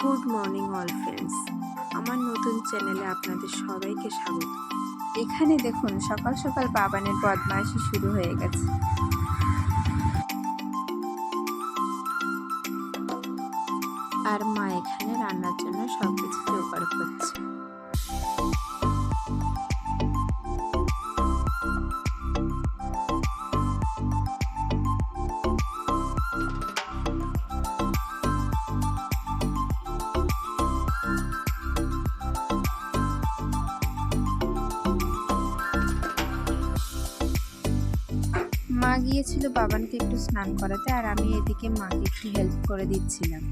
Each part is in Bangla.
গুড মর্নিং অল ফ্রেন্ডস, আমার নতুন চ্যানেলে আপনাদের সবাইকে স্বাগত। এখানে দেখুন সকাল সকাল বাবানের বদমাইশি শুরু হয়ে গেছে। আর মা এখানে রান্নার জন্য সবকিছু জোগাড় করছে। মা গিয়েছিল বাবানকে একটু স্নান করাতে, আর আমি এদিকে মাকে একটু হেল্প করে দিচ্ছিলাম।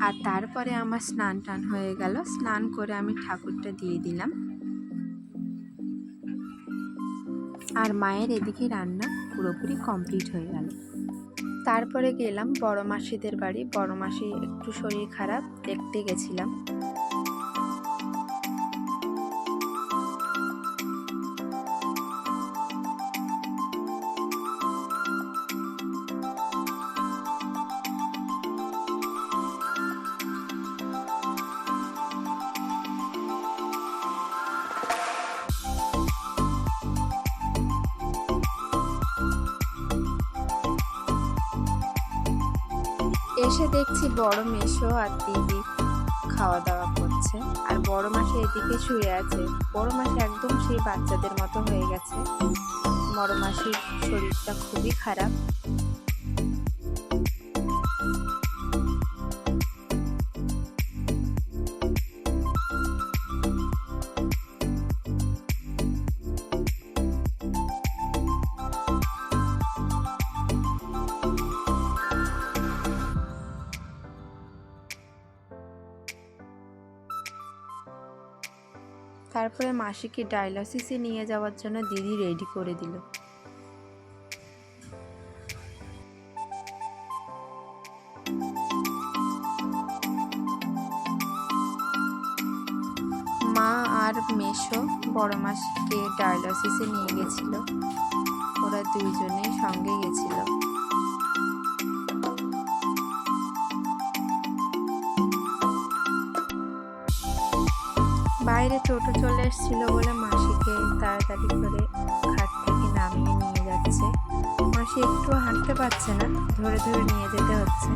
আর তারপরে আমার স্নান টান হয়ে গেল। স্নান করে আমি ঠাকুরটা দিয়ে দিলাম। আর মায়ের এদিকে রান্না পুরোপুরি কমপ্লিট হয়ে গেল। তারপরে গেলাম বড় মাসিদের বাড়ি। বড় মাসি একটু শরীর খারাপ, দেখতে গেছিলাম। এসে দেখছি বড় মেসো আর দিদি খাওয়া দাওয়া করছে, আর বড় মাসি এদিকে শুয়ে আছে। বড় মাসি একদম সেই বাচ্চাদের মতো হয়ে গেছে। বড় মাসির শরীরটা খুবই খারাপ। তারপরে মাসিকে ডায়ালিসিসে নিয়ে যাওয়ার জন্য দিদি রেডি করে দিল। মা আর মেসো বড় মাসিকে ডায়ালিসিসে নিয়ে গেছিল। ওরা দুইজনেই সঙ্গে গেছিল। বাইরে টোটো চলে এসেছিল বলে মাসিকে তাড়াতাড়ি করে ঘাট থেকে নামিয়ে নিয়ে যাচ্ছে। মাসি একটু হাঁটতে পারছে না, ধরে ধরে নিয়ে যেতে হচ্ছে।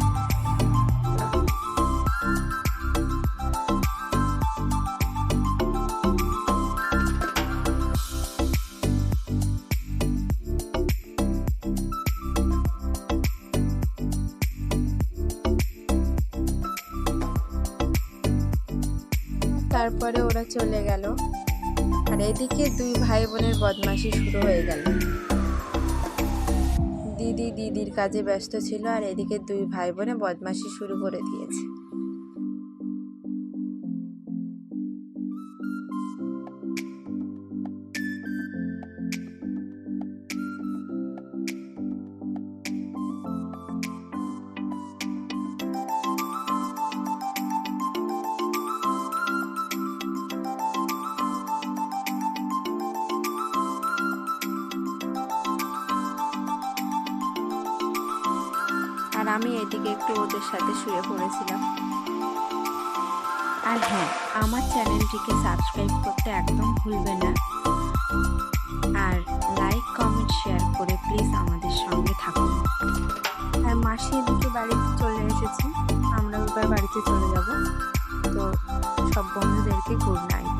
তারপরে ওরা চলে গেল। আর এদিকে দুই ভাই বোনের বদমাশি শুরু হয়ে গেল। দিদি দিদির কাজে ব্যস্ত ছিল, আর এদিকে দুই ভাই বোনে বদমাশি শুরু করে দিয়েছে। আর আমি এদিকে একটু ওদের সাথে শুয়ে পড়েছিলাম। আর হ্যাঁ, আমার চ্যানেলটিকে সাবস্ক্রাইব করতে একদম ভুলবেন না। আর লাইক কমেন্ট শেয়ার করে প্লিজ আমাদের সঙ্গে থাকুন। আর মাসি এদিকে বাড়িতে চলে এসেছে, আমরা এবার বাড়িতে চলে যাব। তো সব বন্ধুদেরকে গুড নাইট।